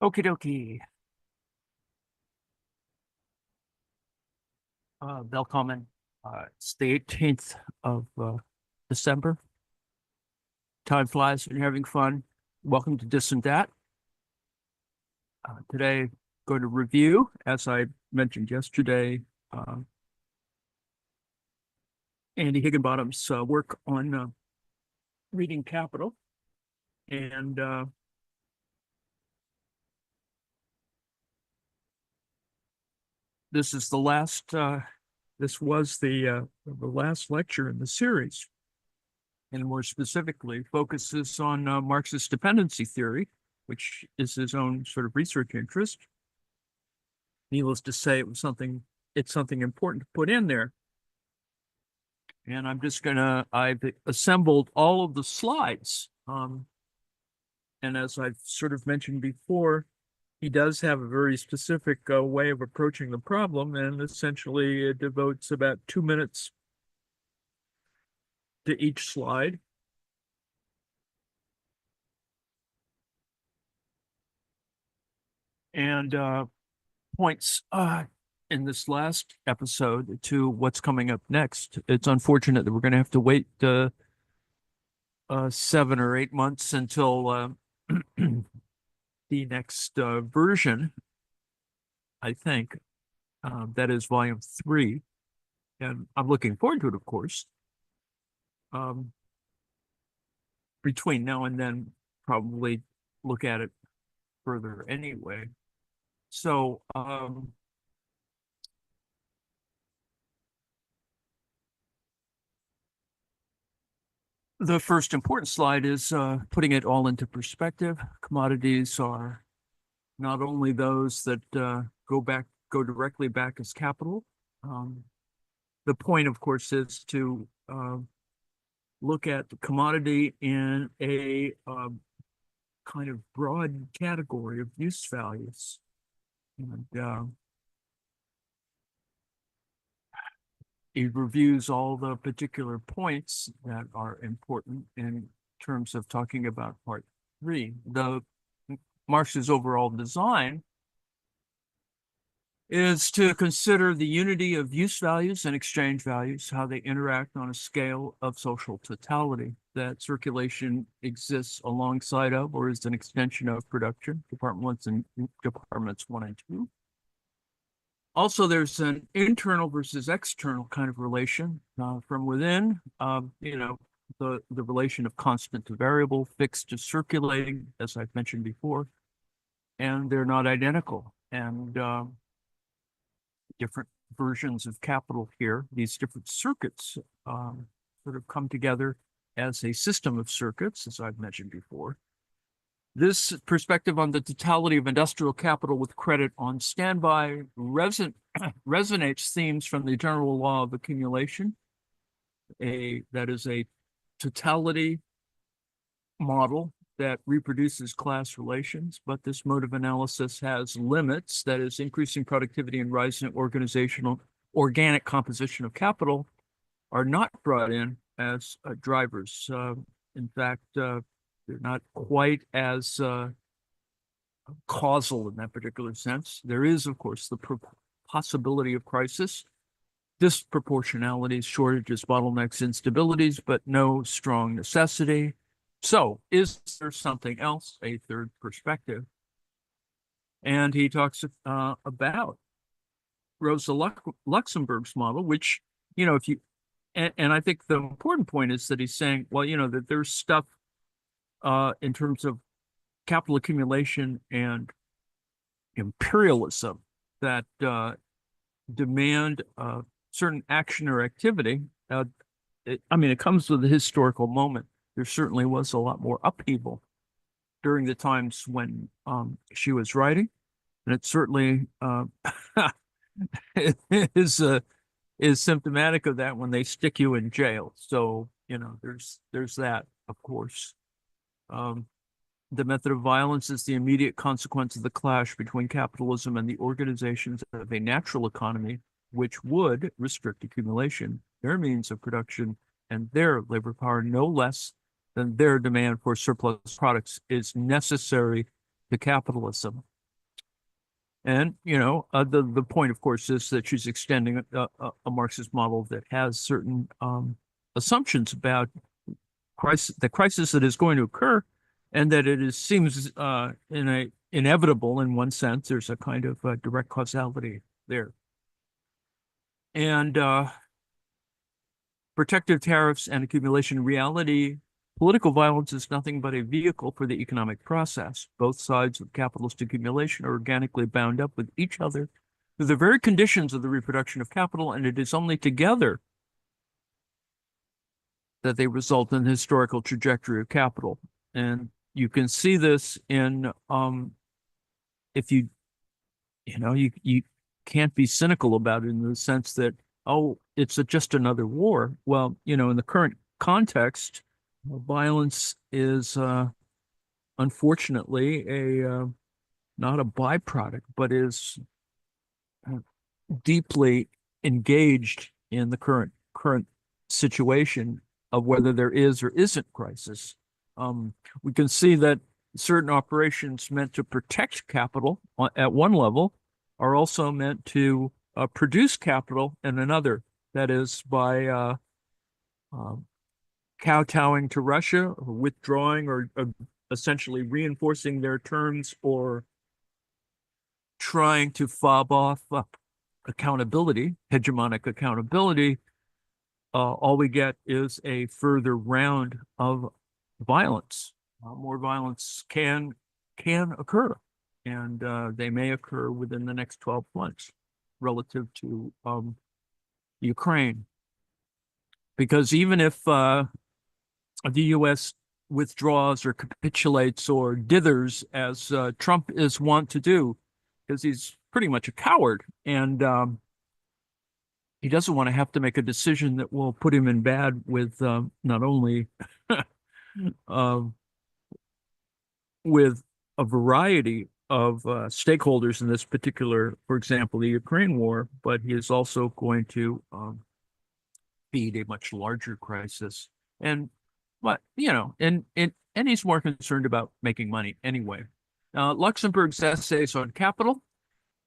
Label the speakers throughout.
Speaker 1: Okie dokie. Welcome. It's the 18th of December. Time flies when you're having fun. Welcome to This and That. Today, going to review, as I mentioned yesterday, uh, Andy Higginbottom's work on reading capital. And this is the last, this was the last lecture in the series, and more specifically focuses on Marxist dependency theory, which is his own sort of research interest. Needless to say, it's something important to put in there. And I've assembled all of the slides. And as I've sort of mentioned before, he does have a very specific way of approaching the problem, and essentially it devotes about 2 minutes to each slide. And points in this last episode to what's coming up next. It's unfortunate that we're going to have to wait 7 or 8 months until the next version, I think. That is volume 3. And I'm looking forward to it, of course. Um, between now and then, probably look at it further anyway. So, the first important slide is putting it all into perspective. Commodities are not only those that go directly back as capital. The point, of course, is to look at the commodity in a kind of broad category of use values. And it reviews all the particular points that are important in terms of talking about part 3. Marx's overall design is to consider the unity of use values and exchange values, how they interact on a scale of social totality, that circulation exists alongside of or is an extension of production, departments 1 and 2. Also, there's an internal versus external kind of relation from within, the relation of constant to variable, fixed to circulating, as I've mentioned before, and they're not identical. And different versions of capital here, these different circuits sort of come together as a system of circuits, as I've mentioned before. This perspective on the totality of industrial capital with credit on standby resonates themes from the general law of accumulation. That is a totality model that reproduces class relations, but this mode of analysis has limits, that is increasing productivity and rising organic composition of capital are not brought in as drivers. In fact, they're not quite as causal in that particular sense. There is, of course, the possibility of crisis, disproportionalities, shortages, bottlenecks, instabilities, but no strong necessity. So, is there something else, a third perspective? And he talks about Rosa Luxemburg's model, which, if you, and I think the important point is that he's saying, well, that there's stuff in terms of capital accumulation and imperialism that demand certain action or activity. It comes with a historical moment. There certainly was a lot more upheaval during the times when she was writing, and it certainly is symptomatic of that when they stick you in jail. So there's that, of course. The method of violence is the immediate consequence of the clash between capitalism and the organizations of a natural economy, which would restrict accumulation, their means of production, and their labor power no less than their demand for surplus products is necessary to capitalism. And, the point, of course, is that she's extending a Marxist model that has certain assumptions about the crisis that is going to occur, and that seems inevitable in one sense. There's a kind of direct causality there. And protective tariffs and accumulation. In reality, political violence is nothing but a vehicle for the economic process. Both sides of capitalist accumulation are organically bound up with each other through the very conditions of the reproduction of capital, and it is only together that they result in the historical trajectory of capital. And you can see this in if you can't be cynical about it in the sense that, oh, it's just another war. Well, in the current context, violence is unfortunately not a byproduct, but is deeply engaged in the current situation of whether there is or isn't crisis. We can see that certain operations meant to protect capital at one level are also meant to produce capital in another. That is, by kowtowing to Russia, or withdrawing, or essentially reinforcing their terms, or trying to fob off accountability, hegemonic accountability, all we get is a further round of violence. More violence can occur, and they may occur within the next 12 months relative to Ukraine. Because even if the U.S. withdraws or capitulates or dithers, as Trump is wont to do, because he's pretty much a coward, and he doesn't want to have to make a decision that will put him in bad with not only with a variety of stakeholders in this particular, for example, the Ukraine war, but he is also going to feed a much larger crisis. And he's more concerned about making money anyway. Luxemburg's essays on capital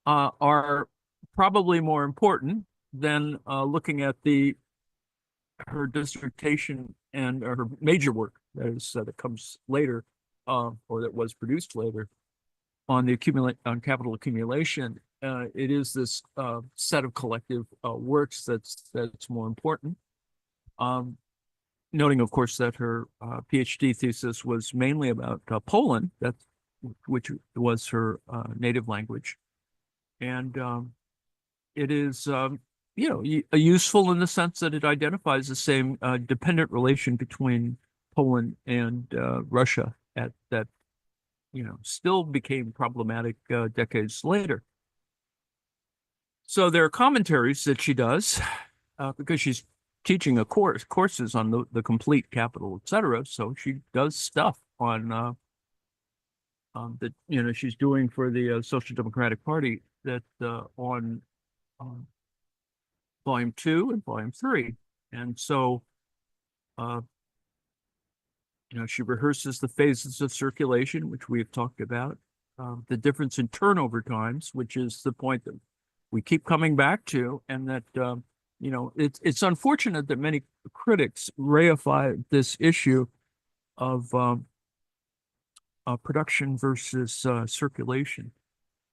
Speaker 1: are probably more important than looking at her dissertation and her major work that comes later, or that was produced later, on capital accumulation. It is this set of collective works that's more important. Noting, of course, that her PhD thesis was mainly about Poland, which was her native language, and it is useful in the sense that it identifies the same dependent relation between Poland and Russia that still became problematic decades later. So there are commentaries that she does because she's teaching courses on the complete capital, etc. So she does stuff on that she's doing for the Social Democratic Party that on Volume 2 and Volume 3, and so she rehearses the phases of circulation, which we have talked about, the difference in turnover times, which is the point that we keep coming back to, and that it's unfortunate that many critics reify this issue of production versus circulation.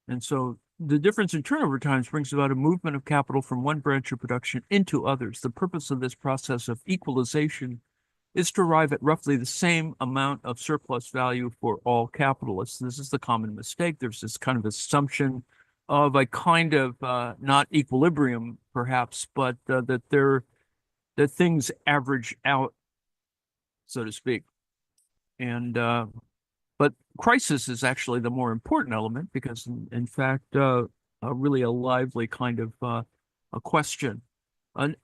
Speaker 1: And so the difference in turnover times brings about a movement of capital from one branch of production into others. The purpose of this process of equalization is to arrive at roughly the same amount of surplus value for all capitalists. This is the common mistake. There's this kind of assumption of a kind of not equilibrium, perhaps, but that things average out, so to speak. And but crisis is actually the more important element because, in fact, really a lively kind of a question. And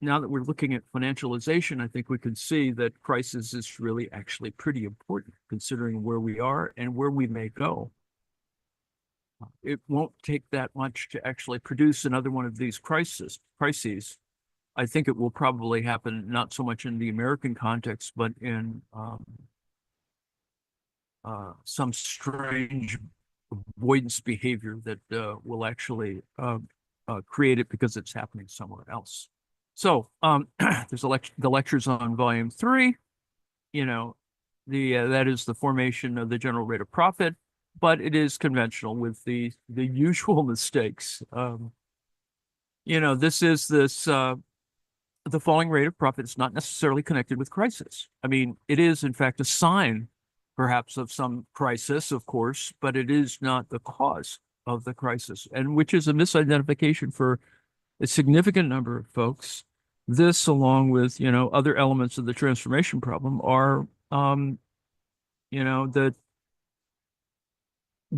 Speaker 1: now that we're looking at financialization, I think we can see that crisis is really actually pretty important, considering where we are and where we may go. It won't take that much to actually produce another one of these crises. I think it will probably happen not so much in the American context, but in some strange avoidance behavior that will actually create it because it's happening somewhere else. So there's the lectures on volume 3. You know, that is the formation of the general rate of profit, but it is conventional with the usual mistakes. This is the falling rate of profit is not necessarily connected with crisis. I mean, it is in fact a sign, perhaps, of some crisis, of course, but it is not the cause of the crisis, and which is a misidentification for a significant number of folks. This, along with other elements of the transformation problem, are that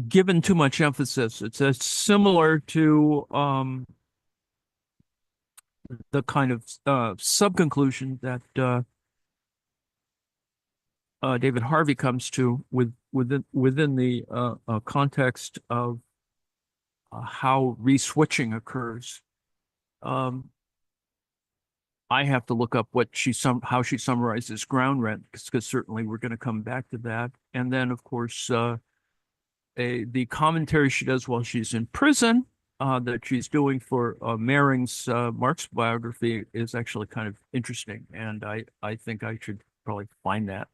Speaker 1: given too much emphasis. It's similar to the kind of sub-conclusion that David Harvey comes to within the context of how re-switching occurs. I have to look up how she summarizes ground rent, because certainly we're going to come back to that. And then, of course, the commentary she does while she's in prison, that she's doing for Maring's Marx biography, is actually kind of interesting, and I think I should probably find that.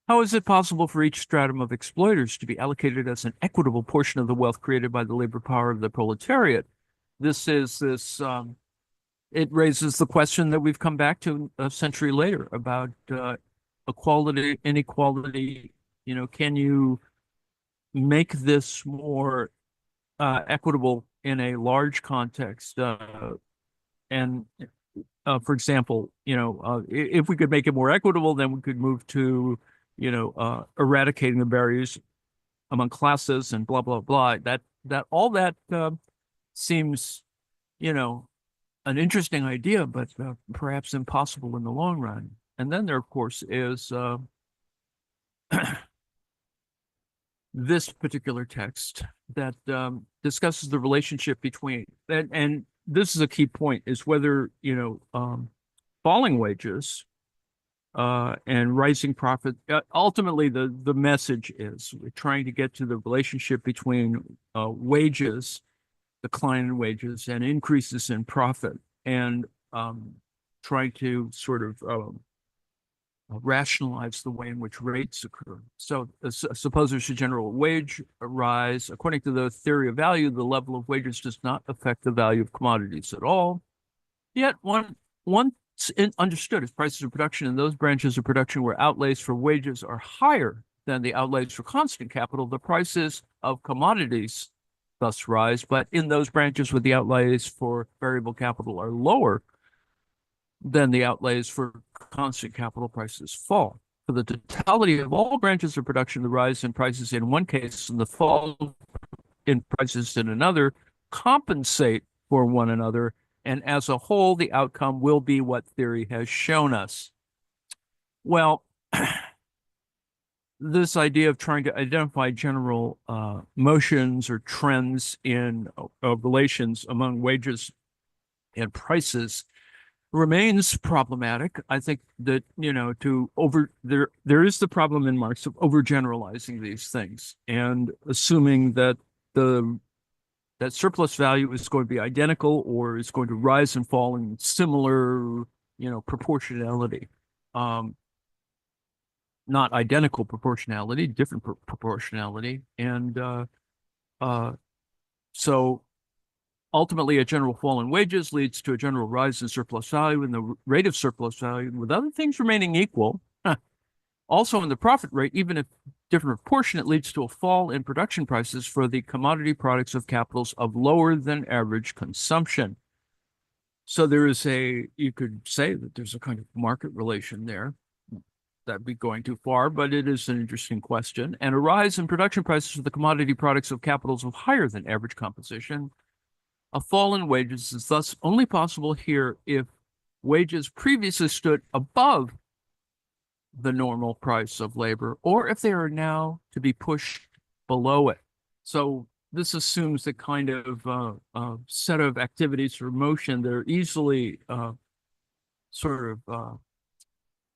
Speaker 1: How is it possible for each stratum of exploiters to be allocated as an equitable portion of the wealth created by the labor power of the proletariat? It raises the question that we've come back to a century later about equality, inequality. Can you make this more equitable in a large context? And for example, if we could make it more equitable, then we could move to, eradicating the barriers among classes and blah, blah, blah. All that seems, an interesting idea, but perhaps impossible in the long run. And then there, of course, is this particular text that discusses the relationship between, and this is a key point, is whether falling wages and rising profit. Ultimately, the message is we're trying to get to the relationship between wages, decline in wages, and increases in profit, and trying to sort of rationalize the way in which rates occur. So suppose there's a general wage rise. According to the theory of value, the level of wages does not affect the value of commodities at all. Yet once understood as prices of production in those branches of production where outlays for wages are higher than the outlays for constant capital, the prices of commodities thus rise. But in those branches where the outlays for variable capital are lower, then the outlays for constant capital, prices fall. For the totality of all branches of production, the rise in prices in one case and the fall in prices in another compensate for one another, and as a whole, the outcome will be what theory has shown us. Well, this idea of trying to identify general motions or trends in relations among wages and prices remains problematic. I think that there is the problem in Marx of overgeneralizing these things and assuming that that surplus value is going to be identical or is going to rise and fall in similar proportionality. Not identical proportionality, different proportionality, and so ultimately, a general fall in wages leads to a general rise in surplus value, and the rate of surplus value, with other things remaining equal, also in the profit rate, even if different proportion, it leads to a fall in production prices for the commodity products of capitals of lower than average consumption. So you could say that there's a kind of market relation there. That'd be going too far, but it is an interesting question. And a rise in production prices for the commodity products of capitals of higher than average composition. A fall in wages is thus only possible here if wages previously stood above the normal price of labor, or if they are now to be pushed below it. So this assumes a kind of set of activities or motion that are easily sort of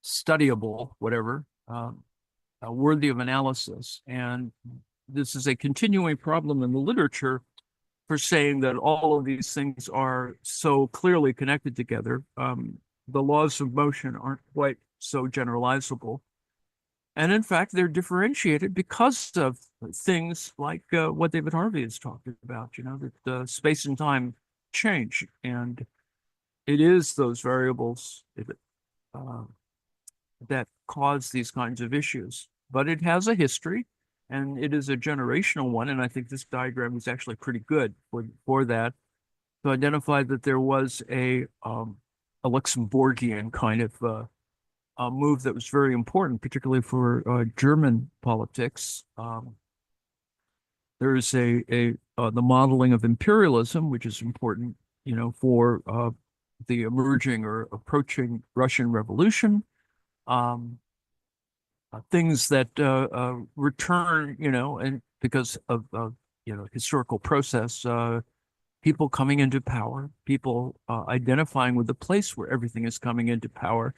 Speaker 1: studyable, whatever, worthy of analysis. And this is a continuing problem in the literature for saying that all of these things are so clearly connected together. The laws of motion aren't quite so generalizable. And in fact, they're differentiated because of things like what David Harvey has talked about, that space and time change. And it is those variables uh, that cause these kinds of issues. But it has a history, and it is a generational one. And I think this diagram is actually pretty good for that, to identify that there was a Luxembourgian kind of a move that was very important, particularly for German politics. There's the modeling of imperialism, which is important, for the emerging or approaching Russian Revolution. Things that return, and because of historical process, people coming into power, people identifying with the place where everything is coming into power,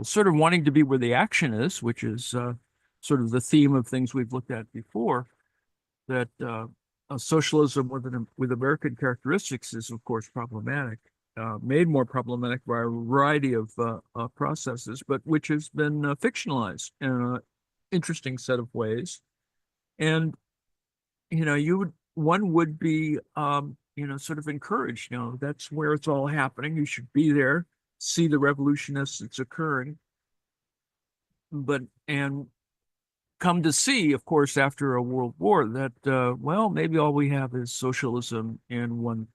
Speaker 1: sort of wanting to be where the action is, which is sort of the theme of things we've looked at before, that socialism with American characteristics is, of course, problematic, made more problematic by a variety of processes, but which has been fictionalized in an interesting set of ways. And, one would be, sort of encouraged, that's where it's all happening. You should be there, see the revolution as it's occurring, and come to see, of course, after a world war that, well, maybe all we have is socialism in one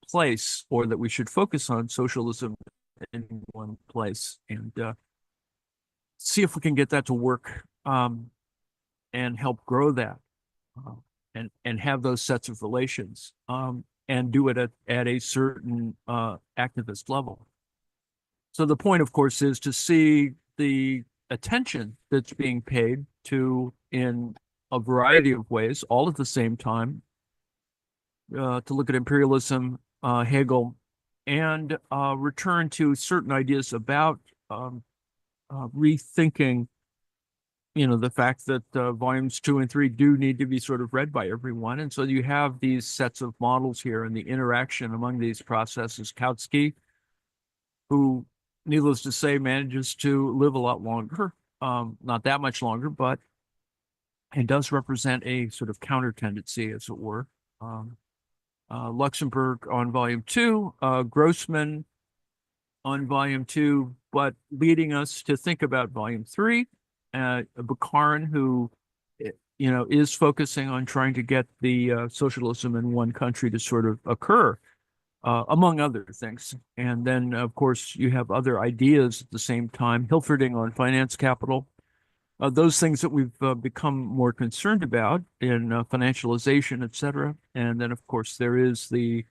Speaker 1: place, or that we should focus on socialism in one place and see if we can get that to work, and help grow that, uh, and have those sets of relations, and do it at a certain activist level. So the point, of course, is to see the attention that's being paid to in a variety of ways, all at the same time, to look at imperialism, Hegel, and return to certain ideas about rethinking, the fact that volumes 2 and 3 do need to be sort of read by everyone. And so you have these sets of models here and the interaction among these processes. Kautsky, who, needless to say, manages to live a lot longer, not that much longer, but it does represent a sort of counter tendency, as it were. Luxemburg on volume 2, Grossman on volume 2, but leading us to think about volume 3. Bukharin, who, is focusing on trying to get the socialism in one country to sort of occur, among other things. And then, of course, you have other ideas at the same time. Hilferding on finance capital. Those things that we've become more concerned about in financialization, et cetera. And then, of course, there is the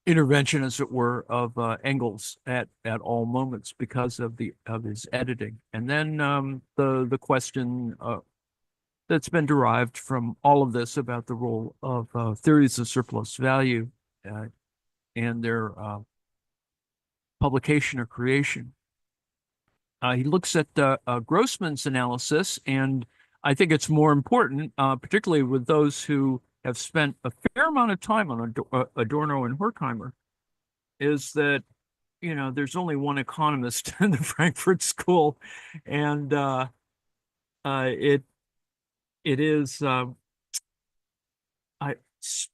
Speaker 1: intervention, as it were, of Engels at all moments because of his editing. And then the question that's been derived from all of this about the role of theories of surplus value and their publication or creation. He looks at Grossman's analysis, and I think it's more important, particularly with those who have spent a fair amount of time on Adorno and Horkheimer, is that, there's only one economist in the Frankfurt School, and it is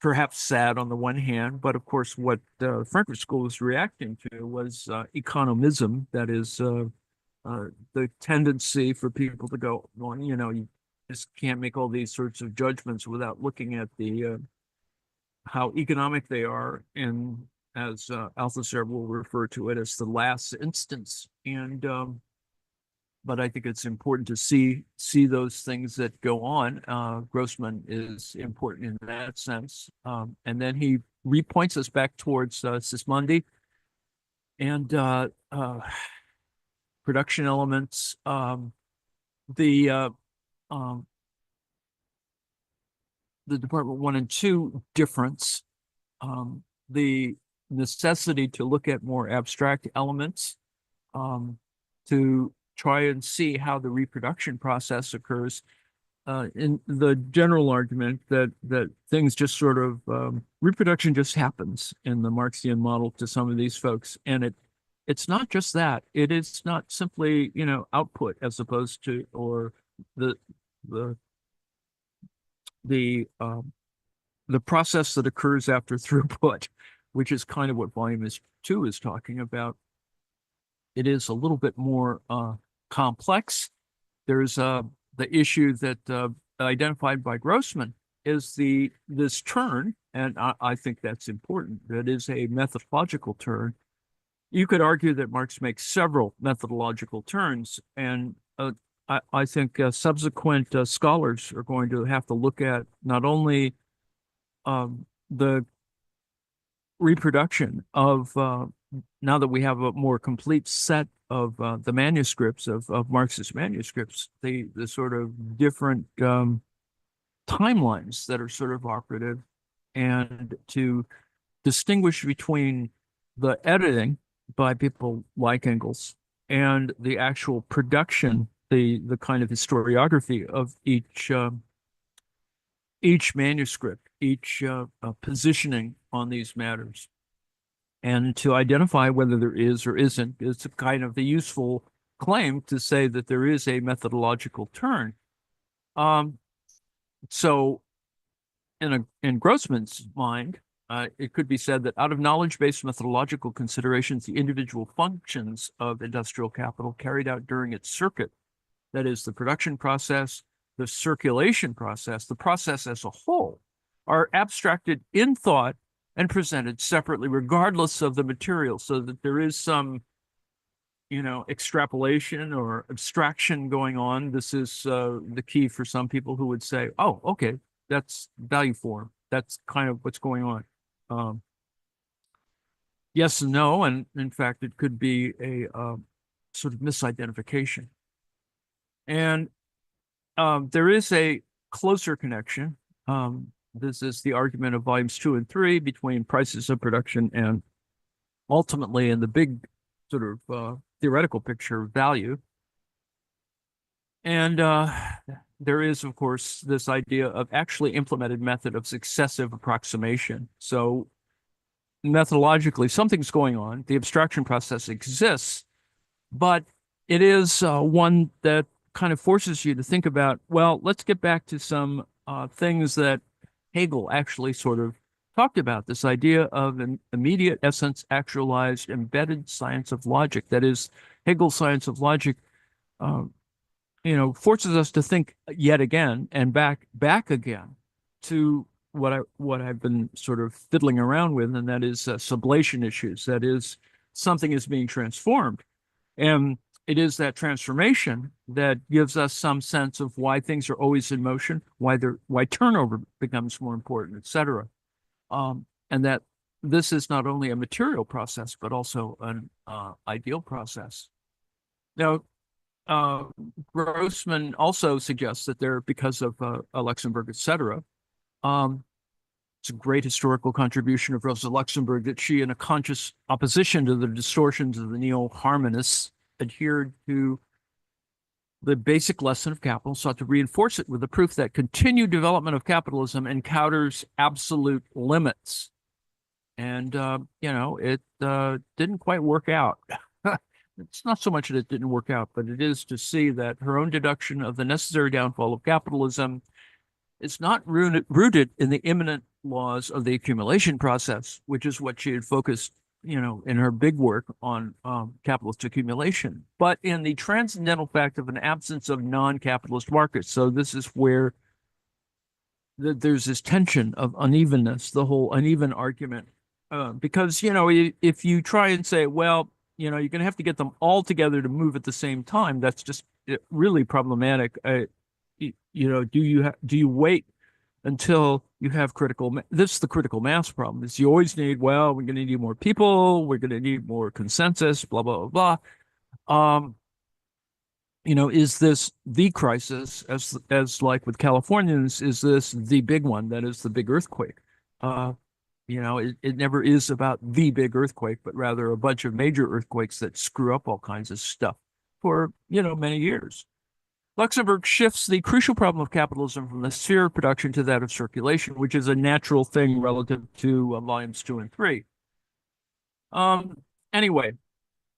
Speaker 1: perhaps sad on the one hand, but of course what the Frankfurt School was reacting to was economism, that is the tendency for people to go, well, you just can't make all these sorts of judgments without looking at the how economic they are, and as Althusser will refer to it as the last instance. And but I think it's important to see those things that go on. Grossman is important in that sense. And then he repoints us back towards Sismondi and production elements, the Department 1 and 2 difference, the necessity to look at more abstract elements, to try and see how the reproduction process occurs, in the general argument that things just sort of reproduction just happens in the Marxian model to some of these folks, and it's not just that. It is not simply, output as opposed to, or the the the the process that occurs after throughput, which is kind of what volume is two is talking about. It is a little bit more complex. There's the issue that identified by Grossman is this turn, and I think that's important. That is a methodological turn. You could argue that Marx makes several methodological turns, and I think subsequent scholars are going to have to look at not only the reproduction of now that we have a more complete set of the manuscripts of Marxist manuscripts, the sort of different timelines that are sort of operative, and to distinguish between the editing by people like Engels and the actual production, the kind of historiography of each manuscript, each positioning on these matters, and to identify whether there is or isn't. It's a kind of a useful claim to say that there is a methodological turn. So in Grossman's mind, it could be said that out of knowledge-based methodological considerations, the individual functions of industrial capital carried out during its circuit, that is the production process, the circulation process, the process as a whole, are abstracted in thought and presented separately, regardless of the material, so that there is some, extrapolation or abstraction going on. This is the key for some people who would say, oh, okay, that's value form. That's kind of what's going on. Yes and no, and in fact, it could be a sort of misidentification. And there is a closer connection. This is the argument of volumes 2 and 3 between prices of production and ultimately in the big sort of theoretical picture value. And there is, of course, this idea of actually implemented method of successive approximation. So methodologically, something's going on. The abstraction process exists, but it is one that kind of forces you to think about, well, let's get back to some things that Hegel actually sort of talked about, this idea of an immediate essence actualized embedded science of logic. That is, Hegel's science of logic, forces us to think yet again and back again to what I've been sort of fiddling around with, and that is sublation issues. That is, something is being transformed, and it is that transformation that gives us some sense of why things are always in motion, why turnover becomes more important, etc. And that this is not only a material process, but also an ideal process. Now, Grossman also suggests that there, because of Luxemburg, etc., it's a great historical contribution of Rosa Luxemburg that she, in a conscious opposition to the distortions of the neo-harmonists, adhered to the basic lesson of capital, sought to reinforce it with the proof that continued development of capitalism encounters absolute limits. And, it didn't quite work out. It's not so much that it didn't work out, but it is to see that her own deduction of the necessary downfall of capitalism is not rooted in the immanent laws of the accumulation process, which is what she had focused, in her big work on capitalist accumulation, but in the transcendental fact of an absence of non-capitalist markets. So this is where there's this tension of unevenness, the whole uneven argument, because, if you try and say, well, you're going to have to get them all together to move at the same time, that's just really problematic. Do you wait until you have this is the critical mass problem, is you always need, well, we're going to need more people, we're going to need more consensus, blah, blah, blah, blah. Is this the crisis, as like with Californians, is this the big one, that is the big earthquake? It never is about the big earthquake, but rather a bunch of major earthquakes that screw up all kinds of stuff for, many years. Luxemburg shifts the crucial problem of capitalism from the sphere of production to that of circulation, which is a natural thing relative to volumes 2 and 3. Anyway,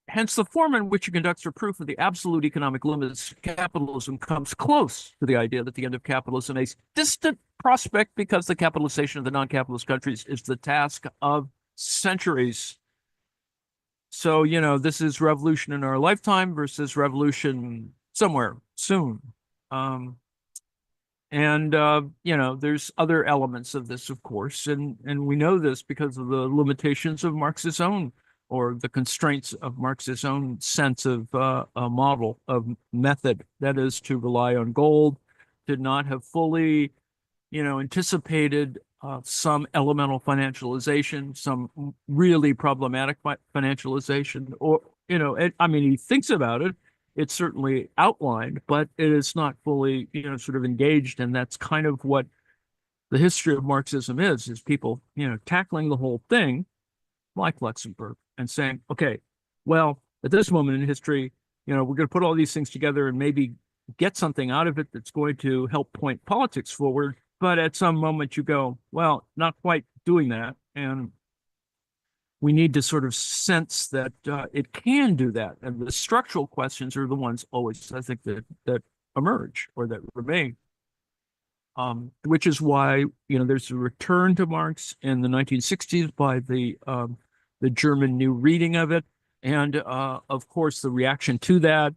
Speaker 1: hence the form in which he conducts her proof of the absolute economic limits of capitalism comes close to the idea that the end of capitalism is a distant prospect because the capitalization of the non-capitalist countries is the task of centuries. So, this is revolution in our lifetime versus revolution somewhere soon. There's other elements of this, of course, and we know this because of the limitations of Marx's own, or the constraints of Marx's own sense of a model of method, that is to rely on gold, did not have fully, anticipated some elemental financialization, some really problematic financialization, or, he thinks about it. It's certainly outlined, but it is not fully, sort of engaged. And that's kind of what the history of Marxism is people, tackling the whole thing like Luxemburg and saying, okay, well, at this moment in history, we're going to put all these things together and maybe get something out of it that's going to help point politics forward. But at some moment you go, well, not quite doing that. And we need to sort of sense that it can do that. And the structural questions are the ones always, I think, that emerge or that remain. Which is why, there's a return to Marx in the 1960s by the German new reading of it. And of course, the reaction to that,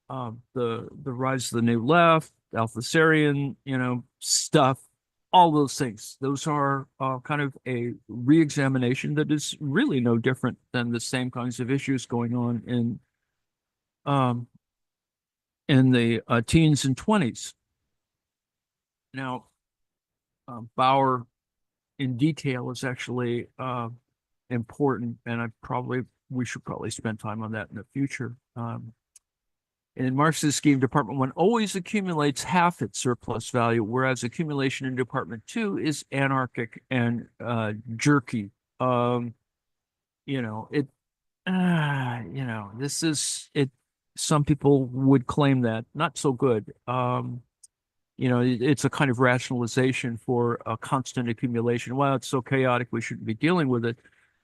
Speaker 1: the rise of the new left, Althusserian, stuff, all those things. Those are kind of a re-examination that is really no different than the same kinds of issues going on in the teens and 20s. Now, Bauer in detail is actually important, and we should probably spend time on that in the future. In Marx's scheme, Department 1 always accumulates half its surplus value, whereas accumulation in Department 2 is anarchic and jerky. This is it. Some people would claim that not so good. It's a kind of rationalization for a constant accumulation. Well, it's so chaotic, we shouldn't be dealing with it.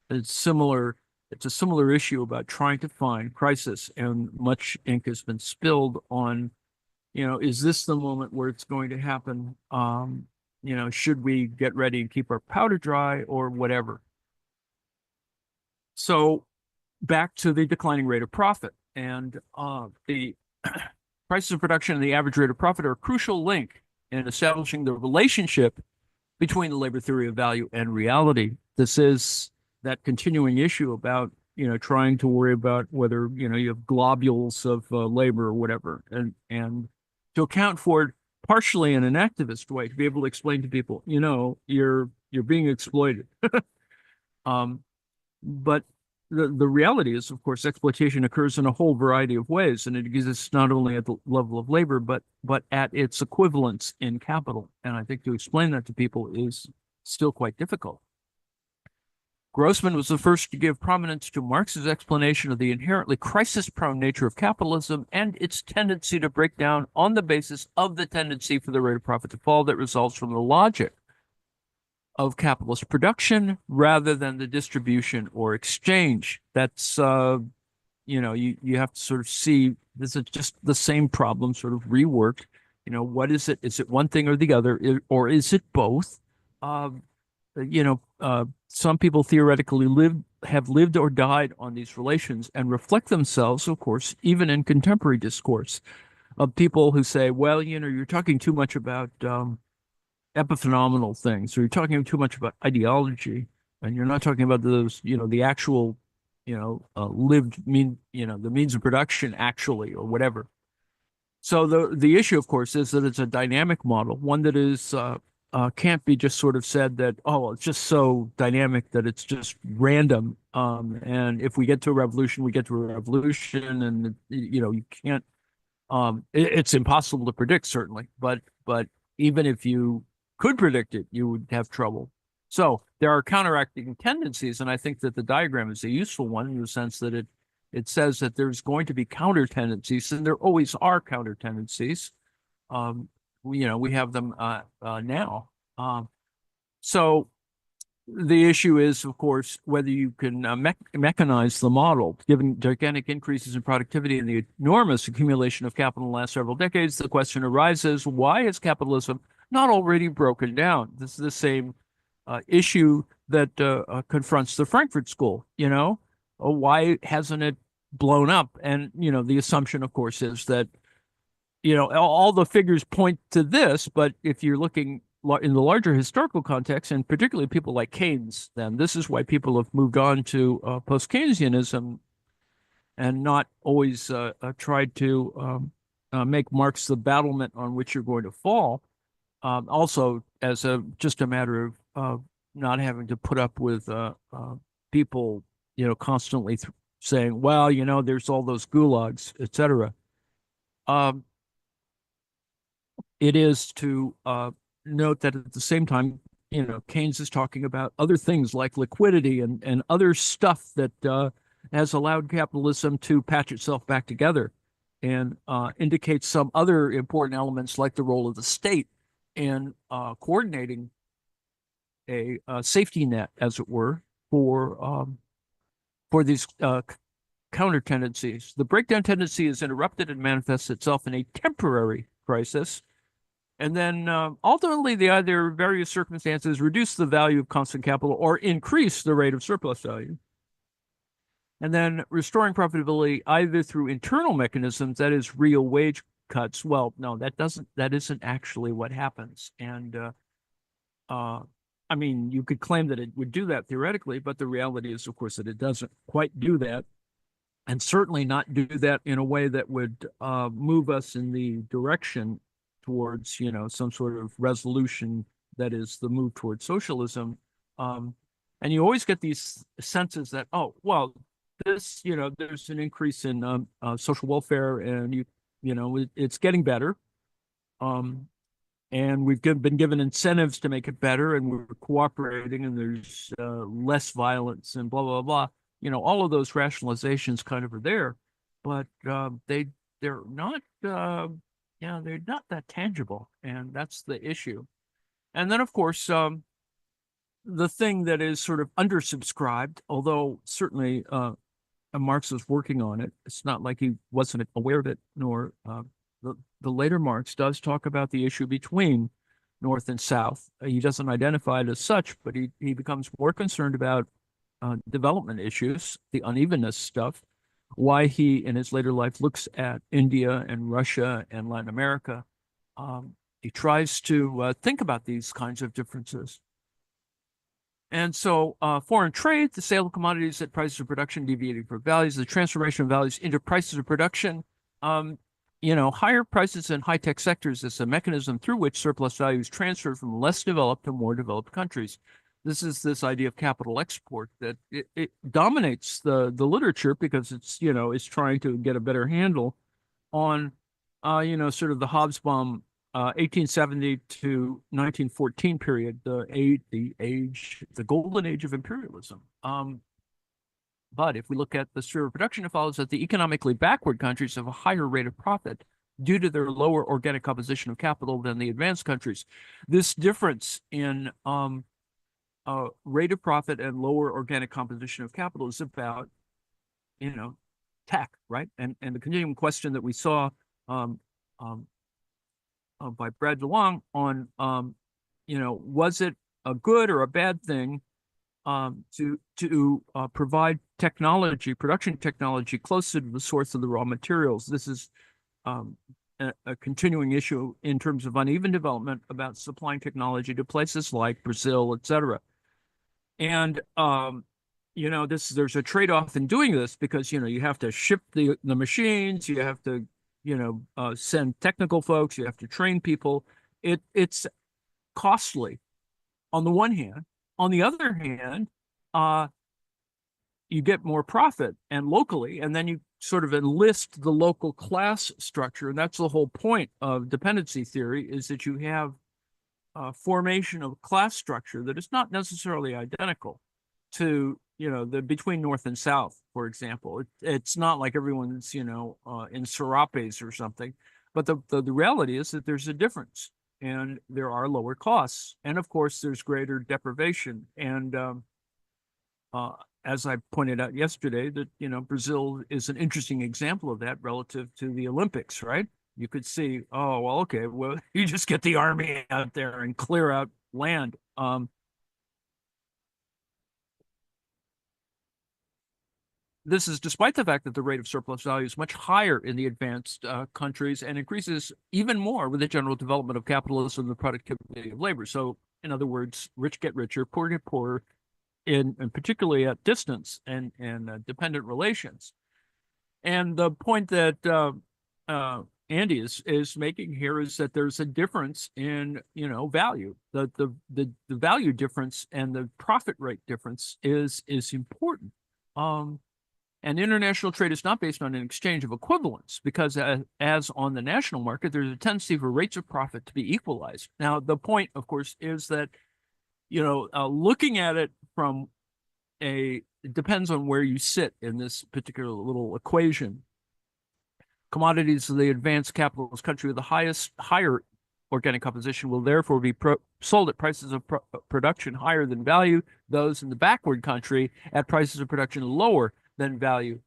Speaker 1: It's a similar issue about trying to find crisis, and much ink has been spilled on, is this the moment where it's going to happen? Should we get ready and keep our powder dry or whatever? So back to the declining rate of profit, and the prices of production and the average rate of profit are a crucial link in establishing the relationship between the labor theory of value and reality. This is that continuing issue about, trying to worry about whether, you have globules of labor or whatever, and to account for it partially in an activist way, to be able to explain to people, you're being exploited. But the reality is, of course, exploitation occurs in a whole variety of ways, and it exists not only at the level of labor, but at its equivalence in capital. And I think to explain that to people is still quite difficult. Grossman was the first to give prominence to Marx's explanation of the inherently crisis-prone nature of capitalism and its tendency to break down on the basis of the tendency for the rate of profit to fall that results from the logic of capitalist production rather than the distribution or exchange. That's, you have to sort of see, this is just the same problem sort of reworked. What is it? Is it one thing or the other, or is it both? Some people theoretically have lived or died on these relations and reflect themselves, of course, even in contemporary discourse, of people who say, well, you're talking too much about epiphenomenal things, or you're talking too much about ideology, and you're not talking about those, the actual, lived the means of production actually, or whatever. So the issue, of course, is that it's a dynamic model, one that is can't be just sort of said that, oh, it's just so dynamic that it's just random. And if we get to a revolution, we get to a revolution, and you can't. It's impossible to predict, certainly, but even if you could predict it, you would have trouble. So there are counteracting tendencies, and I think that the diagram is a useful one in the sense that It says that there's going to be counter tendencies, and there always are counter tendencies. We have them now. So the issue is, of course, whether you can mechanize the model. Given gigantic increases in productivity and the enormous accumulation of capital in the last several decades, the question arises, why is capitalism not already broken down? This is the same issue that confronts the Frankfurt School. Why hasn't it blown up? And, the assumption, of course, is that, all the figures point to this, but if you're looking in the larger historical context, and particularly people like Keynes, then this is why people have moved on to post-Keynesianism and not always tried to make Marx the battlement on which you're going to fall. Also, as just a matter of not having to put up with people, constantly saying, well, there's all those gulags, etc. It is to note that at the same time, Keynes is talking about other things like liquidity and other stuff that has allowed capitalism to patch itself back together, and indicates some other important elements like the role of the state in coordinating a safety net, as it were, for these counter tendencies. The breakdown tendency is interrupted and manifests itself in a temporary crisis. And then ultimately, the either various circumstances reduce the value of constant capital or increase the rate of surplus value. And then restoring profitability either through internal mechanisms, that is real wage cuts. Well, no, that isn't actually what happens. And I mean, you could claim that it would do that theoretically, but the reality is, of course, that it doesn't quite do that, and certainly not do that in a way that would move us in the direction towards, some sort of resolution that is the move towards socialism. And you always get these senses that, oh, well, this, there's an increase in social welfare, and it's getting better. And we've been given incentives to make it better, and we're cooperating, and there's less violence, and blah, blah, blah. All of those rationalizations kind of are there, but they're not they're not that tangible, and that's the issue. And then, of course, the thing that is sort of undersubscribed, although certainly Marx was working on it. It's not like he wasn't aware of it, nor the later Marx does talk about the issue between North and South. He doesn't identify it as such, but he becomes more concerned about development issues, the unevenness stuff, why he, in his later life, looks at India and Russia and Latin America. He tries to think about these kinds of differences. And so foreign trade, the sale of commodities at prices of production deviating from values, the transformation of values into prices of production, higher prices in high-tech sectors is a mechanism through which surplus value is transferred from less developed to more developed countries. This is this idea of capital export that it dominates the literature because it's trying to get a better handle on, sort of the Hobsbawm 1870 to 1914 period, the golden age of imperialism. But if we look at the sphere of production, it follows that the economically backward countries have a higher rate of profit due to their lower organic composition of capital than the advanced countries. This difference in rate of profit and lower organic composition of capital is about, tech, right? And the continuing question that we saw by Brad DeLong on, was it a good or a bad thing to provide production technology closer to the source of the raw materials? This is a continuing issue in terms of uneven development about supplying technology to places like Brazil, et cetera. And, there's a trade-off in doing this because, you have to ship the machines, you have to, send technical folks, you have to train people. It's costly on the one hand. On the other hand, you get more profit and locally, and then you sort of enlist the local class structure. And that's the whole point of dependency theory, is that you have formation of class structure that is not necessarily identical to, the between North and South, for example. It's not like everyone's, in serapes or something, but the reality is that there's a difference, and there are lower costs, and of course there's greater deprivation. And uh, as I pointed out yesterday, that Brazil is an interesting example of that relative to the Olympics, right? You could see, oh well, okay, well you just get the army out there and clear out land. This is despite the fact that the rate of surplus value is much higher in the advanced countries and increases even more with the general development of capitalism and the productivity of labor. So, in other words, rich get richer, poor get poorer, and particularly at distance and dependent relations. And the point that Andy is making here is that there's a difference in value. The value difference and the profit rate difference is important. Um, and international trade is not based on an exchange of equivalents because, as on the national market, there's a tendency for rates of profit to be equalized. Now, the point, of course, is that, looking at it from it depends on where you sit in this particular little equation. Commodities of the advanced capitalist country with the higher organic composition will therefore be sold at prices of production higher than value. Those in the backward country at prices of production lower than value.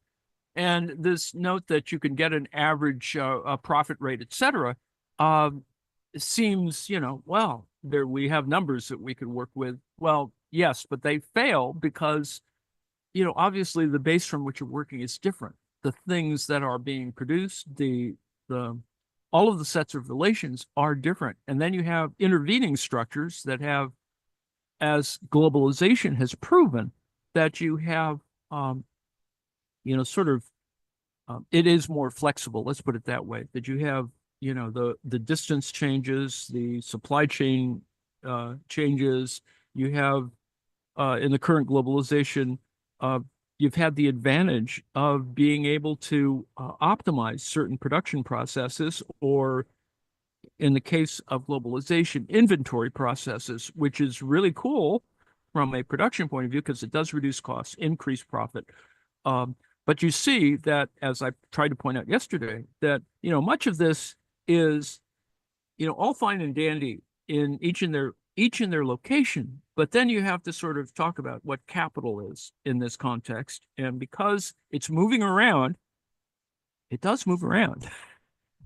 Speaker 1: And this note that you can get an average profit rate, et cetera, seems, well, there we have numbers that we can work with. Well, yes, but they fail because, obviously the base from which you're working is different. The things that are being produced, all of the sets of relations are different. And then you have intervening structures that have, as globalization has proven, that you have sort of it is more flexible. Let's put it that way. That you have, the distance changes, the supply chain changes. You have in the current globalization, you've had the advantage of being able to optimize certain production processes, or in the case of globalization, inventory processes, which is really cool from a production point of view because it does reduce costs, increase profit. But you see that, as I tried to point out yesterday, that much of this is all fine and dandy in each in their location, but then you have to sort of talk about what capital is in this context, and because it's moving around, it does move around.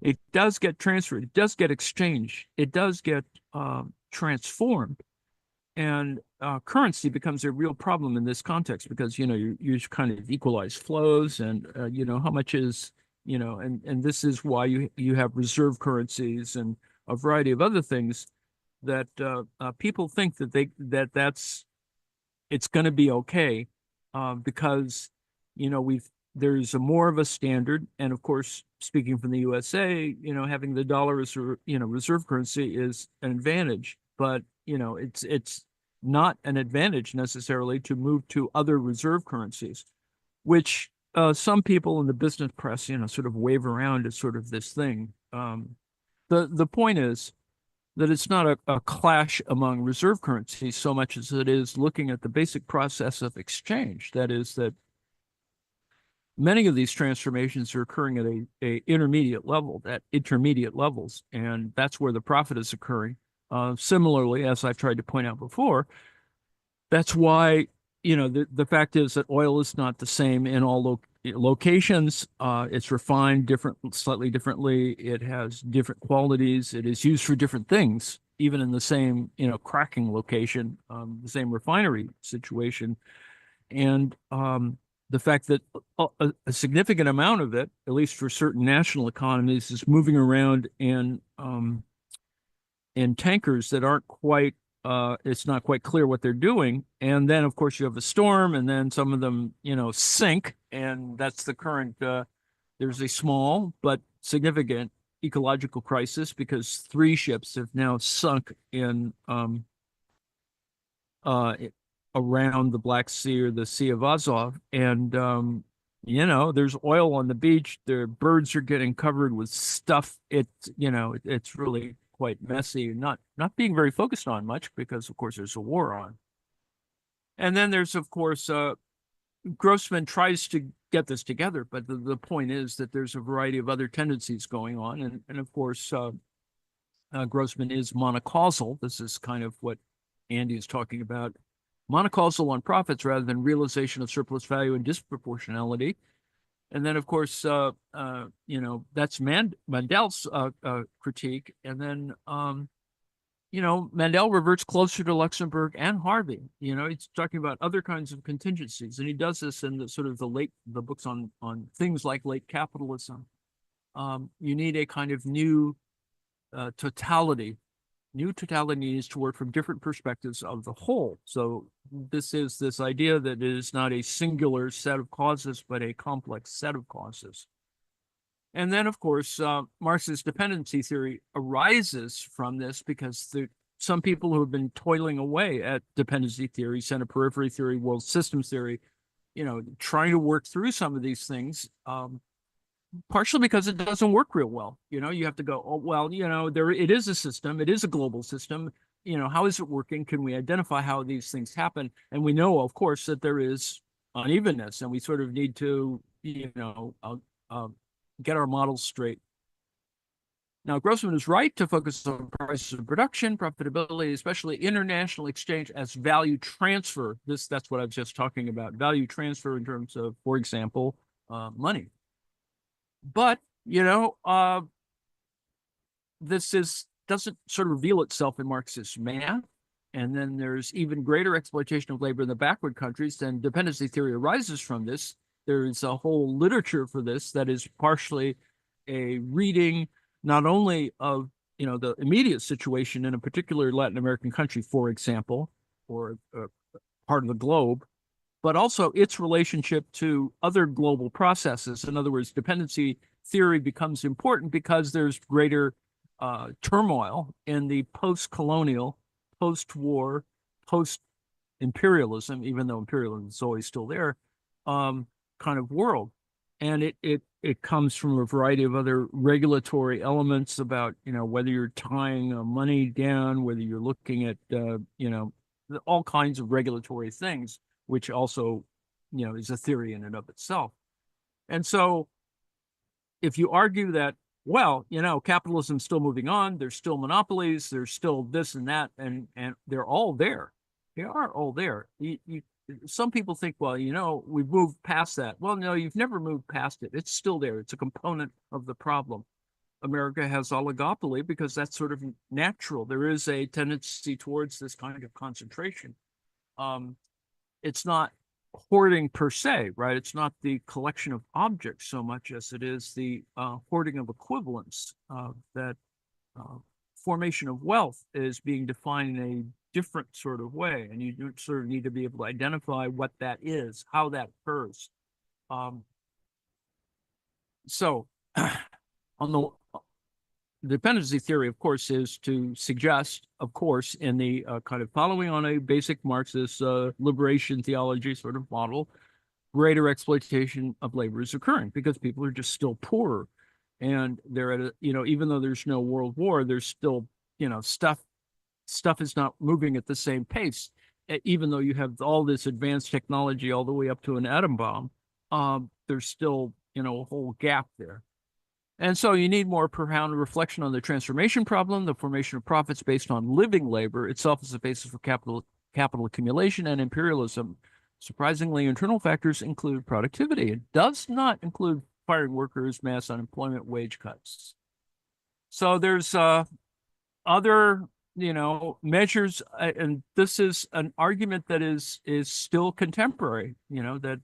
Speaker 1: It does get transferred. It does get exchanged. It does get transformed. And currency becomes a real problem in this context because, you kind of equalize flows and, how much is, and this is why you have reserve currencies and a variety of other things that people think that it's going to be okay because, there's more of a standard. And of course, speaking from the USA, having the dollar as reserve currency is an advantage, but it's not an advantage necessarily to move to other reserve currencies, which some people in the business press, sort of wave around as sort of this thing. The point is that it's not a clash among reserve currencies so much as it is looking at the basic process of exchange. That is that many of these transformations are occurring at a intermediate level, at intermediate levels, and that's where the profit is occurring. Similarly, as I've tried to point out before, that's why, the fact is that oil is not the same in all locations. It's refined slightly differently. It has different qualities. It is used for different things, even in the same, cracking location, the same refinery situation. And the fact that a significant amount of it, at least for certain national economies, is moving around in tankers that aren't quite, it's not quite clear what they're doing. And then, of course, you have a storm, and then some of them, sink. And that's the current, there's a small but significant ecological crisis because 3 ships have now sunk in around the Black Sea or the Sea of Azov. And, there's oil on the beach. The birds are getting covered with stuff. It's really quite messy, not being very focused on much because, of course, there's a war on. And then there's, of course, Grossman tries to get this together, but the point is that there's a variety of other tendencies going on. And of course, Grossman is monocausal. This is kind of what Andy is talking about. Monocausal on profits rather than realization of surplus value and disproportionality. And then, of course, that's Mandel's critique. And then, Mandel reverts closer to Luxemburg and Harvey. He's talking about other kinds of contingencies, and he does this in the books on things like late capitalism. You need a kind of new totality. New totality needs to work from different perspectives of the whole. So this is this idea that it is not a singular set of causes, but a complex set of causes. And then, of course, Marx's dependency theory arises from this because some people who have been toiling away at dependency theory, center periphery theory, world systems theory, trying to work through some of these things, partially because it doesn't work real well. You have to go, oh, well, it is a system. It is a global system. How is it working? Can we identify how these things happen? And we know, of course, that there is unevenness, and we sort of need to, get our models straight. Now, Grossman is right to focus on prices of production, profitability, especially international exchange as value transfer. That's what I was just talking about, value transfer in terms of, for example, money. But, this doesn't sort of reveal itself in Marxist math. And then there's even greater exploitation of labor in the backward countries, and dependency theory arises from this. There's a whole literature for this that is partially a reading not only of the immediate situation in a particular Latin American country, for example, or part of the globe, but also its relationship to other global processes. In other words, dependency theory becomes important because there's greater turmoil in the post-colonial, post-war, post-imperialism, even though imperialism is always still there, kind of world. And it comes from a variety of other regulatory elements about, whether you're tying money down, whether you're looking at, all kinds of regulatory things, which also, is a theory in and of itself. And so if you argue that, well, capitalism's still moving on, there's still monopolies, there's still this and that, and they're all there. They are all there. Some people think, well, we've moved past that. Well, no, you've never moved past it. It's still there. It's a component of the problem. America has oligopoly because that's sort of natural. There is a tendency towards this kind of concentration. It's not hoarding per se, right? It's not the collection of objects so much as it is the hoarding of equivalence. That formation of wealth is being defined in a different sort of way, and you sort of need to be able to identify what that is, how that occurs. So on the dependency theory, of course, is to suggest, of course, in the kind of following on a basic Marxist liberation theology sort of model, greater exploitation of labor is occurring because people are just still poorer. And they're at even though there's no world war, there's still, stuff is not moving at the same pace. Even though you have all this advanced technology all the way up to an atom bomb, there's still, a whole gap there. And so you need more profound reflection on the transformation problem, the formation of profits based on living labor itself as a basis for capital accumulation and imperialism. Surprisingly, internal factors include productivity. It does not include firing workers, mass unemployment, wage cuts. So there's other, measures, and this is an argument that is still contemporary. That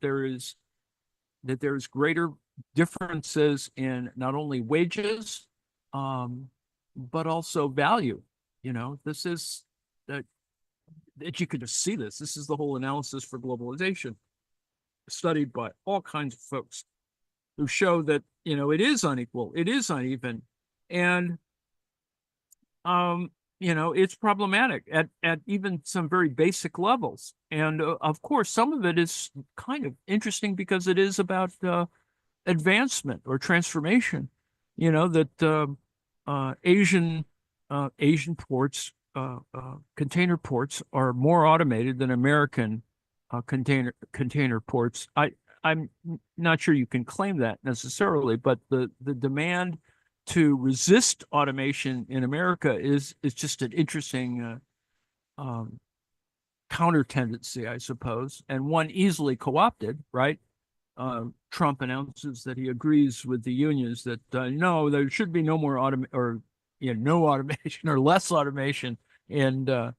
Speaker 1: there's greater differences in not only wages, but also value. This is that you could just see this. This is the whole analysis for globalization, studied by all kinds of folks who show that, it is unequal, it is uneven, and, it's problematic at even some very basic levels. And of course, some of it is kind of interesting because it is about advancement or transformation. That Asian ports, container ports, are more automated than American container ports. I'm not sure you can claim that necessarily, but the demand to resist automation in America is just an interesting counter tendency, I suppose, and one easily co-opted, right? Trump announces that he agrees with the unions that no, there should be no more no automation or less automation in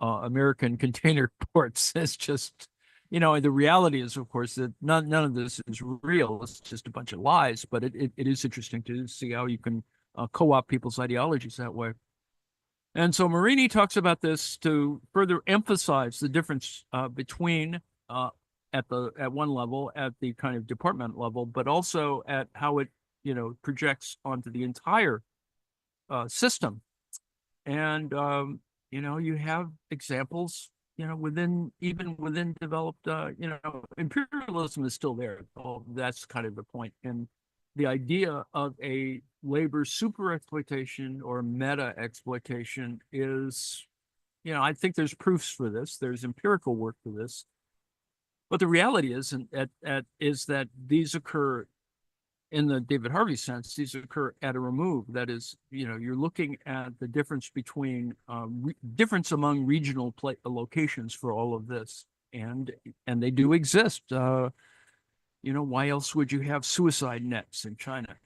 Speaker 1: American container ports. It's just, the reality is, of course, that none of this is real. It's just a bunch of lies. But it is interesting to see how you can co-opt people's ideologies that way. And so Marini talks about this to further emphasize the difference between at one level, at the kind of department level, but also at how it projects onto the entire system. And you have examples, even within developed, imperialism is still there. Oh, that's kind of the point. And the idea of a labor super exploitation or meta exploitation is, I think there's proofs for this. There's empirical work for this. But the reality is, is that these occur in the David Harvey sense. These occur at a remove. That is, you're looking at the difference between difference among regional locations for all of this, and they do exist. Why else would you have suicide nets in China,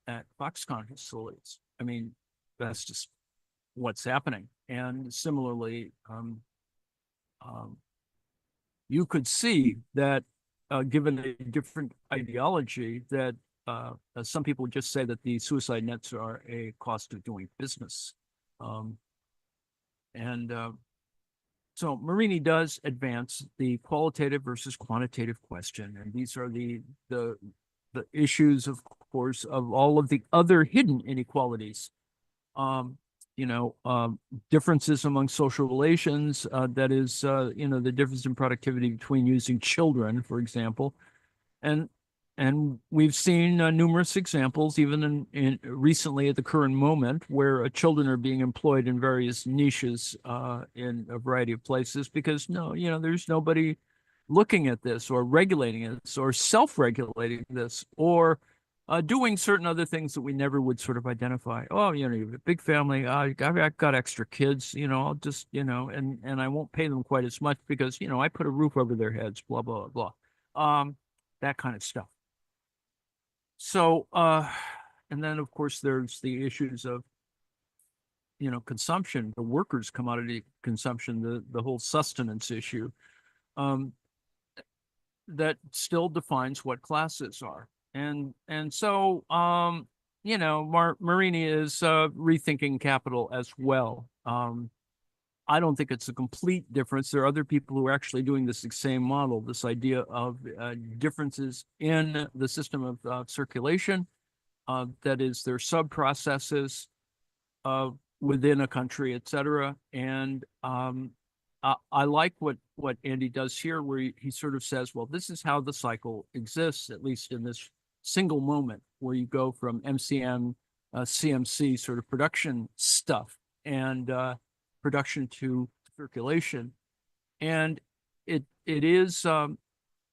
Speaker 1: at Foxconn facilities? I mean, that's just what's happening. And similarly, you could see that given a different ideology, that some people just say that the suicide nets are a cost of doing business. So Marini does advance the qualitative versus quantitative question, and these are the issues, of course, of all of the other hidden inequalities. Differences among social relations. That is, the difference in productivity between using children, for example, and we've seen numerous examples, even in recently at the current moment, where children are being employed in various niches in a variety of places because there's nobody looking at this or regulating this or self-regulating this or doing certain other things that we never would sort of identify. Oh, you have a big family. I've got extra kids. I'll just and I won't pay them quite as much because I put a roof over their heads. Blah blah blah. That kind of stuff. So, and then of course there's the issues of, consumption, the workers' commodity consumption, the whole sustenance issue, that still defines what classes are. And so, Marini is rethinking capital as well. I don't think it's a complete difference. There are other people who are actually doing this same model, this idea of differences in the system of circulation. That is, their sub-processes within a country, et cetera. And I like what Andy does here, where he sort of says, well, this is how the cycle exists, at least in this single moment, where you go from MCM, CMC sort of production stuff and production to circulation. And it is,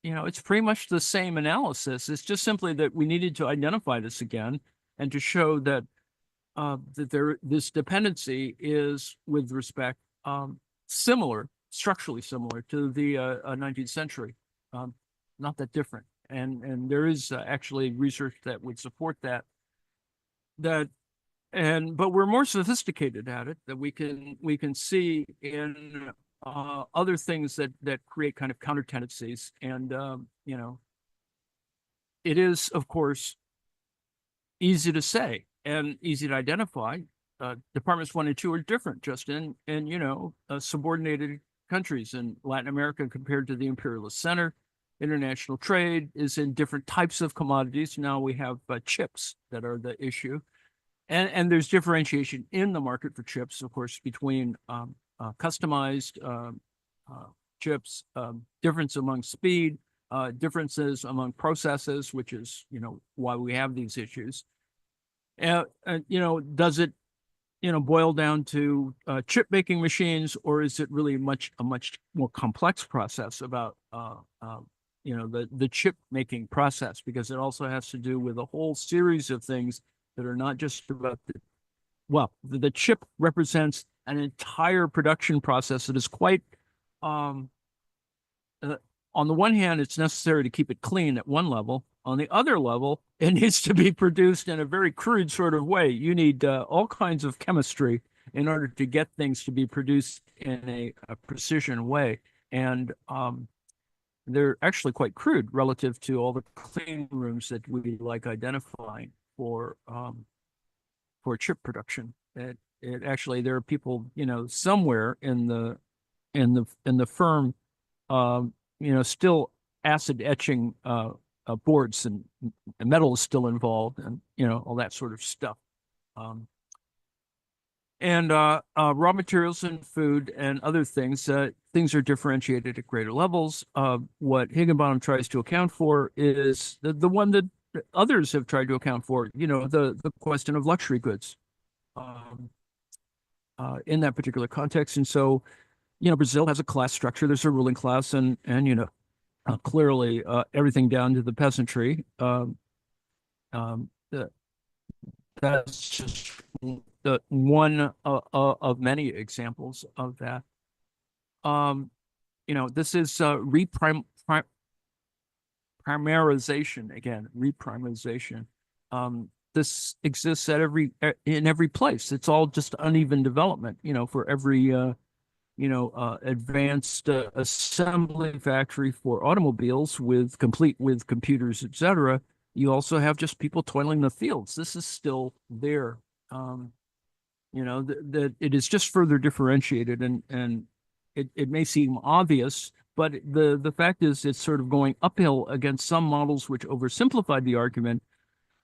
Speaker 1: it's pretty much the same analysis. It's just simply that we needed to identify this again and to show that this dependency is, with respect, structurally similar to the 19th century, not that different. And there is actually research that would support that. But we're more sophisticated at it, that we can see in other things that create kind of counter tendencies. And it is, of course, easy to say and easy to identify. Departments 1 and 2 are different, just in subordinated countries. In Latin America, compared to the imperialist center, international trade is in different types of commodities. Now we have chips that are the issue. And there's differentiation in the market for chips, of course, between customized chips, difference among speed, differences among processes, which is, why we have these issues. Does it boil down to chip making machines, or is it really a much more complex process about the chip making process? Because it also has to do with a whole series of things that are not just about the chip represents an entire production process that is quite um, uh, on the one hand, it's necessary to keep it clean at one level. On the other level, it needs to be produced in a very crude sort of way. You need all kinds of chemistry in order to get things to be produced in a precision way. And they're actually quite crude relative to all the clean rooms that we like identifying for chip production. It actually, there are people, somewhere in the firm, still acid etching boards, and metal is still involved, and all that sort of stuff. Um, and raw materials and food and other things, things are differentiated at greater levels. What Higginbottom tries to account for is the one that others have tried to account for, the question of luxury goods um, in that particular context. And so, Brazil has a class structure. There's a ruling class, and clearly everything down to the peasantry. Um, that's just the one of many examples of that. This is primarization again, reprimarization. This exists in every place. It's all just uneven development, for every advanced assembly factory for automobiles complete with computers, etc. You also have just people toiling in the fields. This is still there. That it is just further differentiated, and it may seem obvious, but the fact is it's sort of going uphill against some models which oversimplify the argument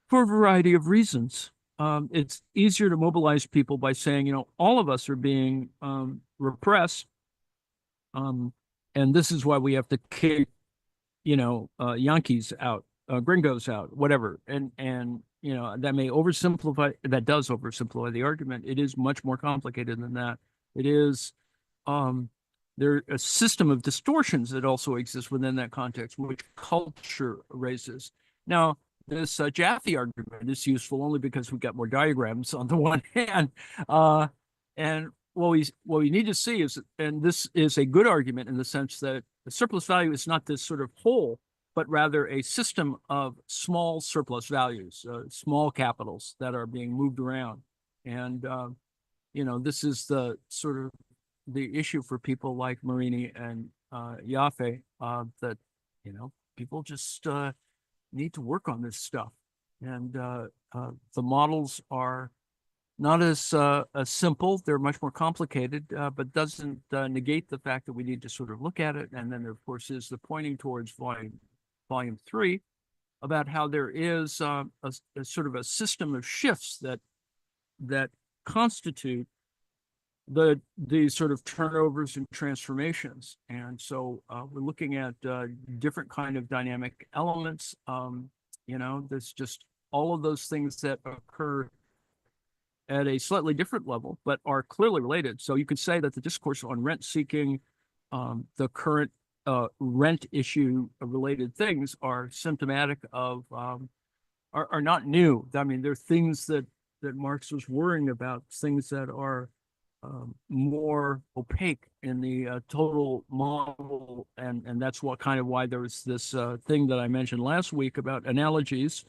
Speaker 1: for a variety of reasons. It's easier to mobilize people by saying, all of us are being repressed, and this is why we have to kick, Yankees out, gringos out, whatever. And that does oversimplify the argument. It is much more complicated than that. It is there a system of distortions that also exists within that context, which culture raises. Now, this Jaffe argument is useful only because we've got more diagrams on the one hand, and what we need to see is, and this is a good argument in the sense that the surplus value is not this sort of whole, but rather a system of small surplus values, small capitals that are being moved around. And, this is the sort of the issue for people like Marini and Jaffe, that, people just need to work on this stuff. And the models are not as simple. They're much more complicated, but doesn't negate the fact that we need to sort of look at it. And then there, of course, is the pointing towards volume 3 about how there is a sort of a system of shifts that constitute the sort of turnovers and transformations. And so we're looking at different kind of dynamic elements. There's just all of those things that occur at a slightly different level, but are clearly related. So you could say that the discourse on rent seeking, the current rent issue related things are symptomatic of, are not new. I mean, they're things that Marx was worrying about, things that are more opaque in the total model. And that's why there's this thing that I mentioned last week about analogies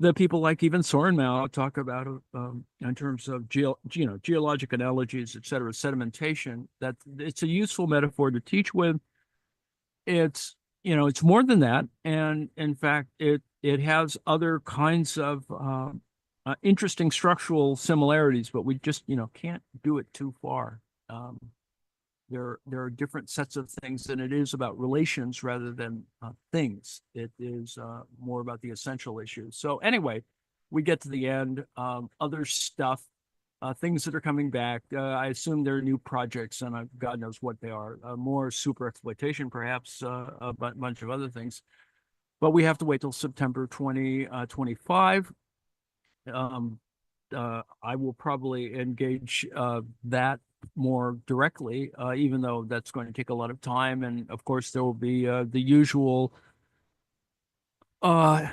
Speaker 1: that people like even Soren Mao talk about in terms of geologic analogies, et cetera, sedimentation. That it's a useful metaphor to teach with. It's more than that, and in fact, it has other kinds of interesting structural similarities, but we just can't do it too far. There are different sets of things, and it is about relations rather than things. It is more about the essential issues. So anyway, we get to the end. Other stuff, things that are coming back. I assume there are new projects, and God knows what they are. More super exploitation, perhaps, a bunch of other things. But we have to wait till September 2025. I will probably engage that more directly, even though that's going to take a lot of time. And of course, there will be the usual uh,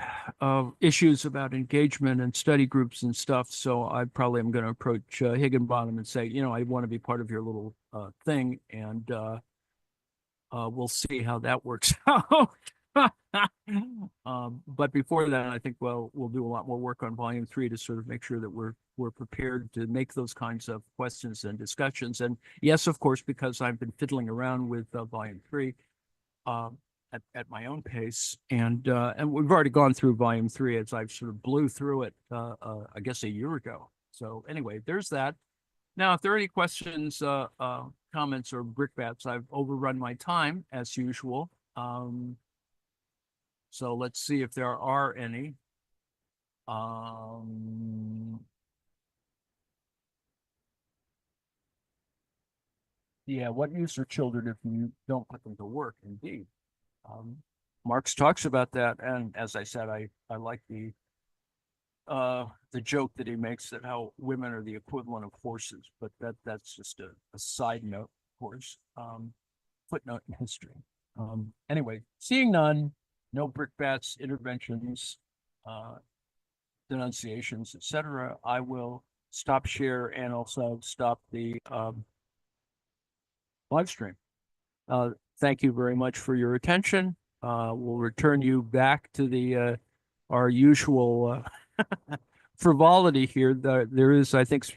Speaker 1: issues about engagement and study groups and stuff. So I probably am going to approach Higginbottom and say, I want to be part of your little thing, and we'll see how that works out. But before that, I think we'll do a lot more work on volume 3 to sort of make sure that we're prepared to make those kinds of questions and discussions. And yes, of course, because I've been fiddling around with volume 3 at my own pace, and we've already gone through volume 3 as I've sort of blew through it, I guess a year ago. So anyway, there's that. Now, if there are any questions, comments, or brickbats, I've overrun my time as usual. So let's see if there are any. Yeah, what use are children if you don't put them to work? Indeed. Marx talks about that, and as I said, I like the joke that he makes that how women are the equivalent of horses, but that's just a side note, of course. Footnote in history. Anyway, seeing none, no brickbats, interventions, denunciations, etc., I will stop share and also stop the live stream. Thank you very much for your attention. We'll return you back to the our usual frivolity here. There is, I think,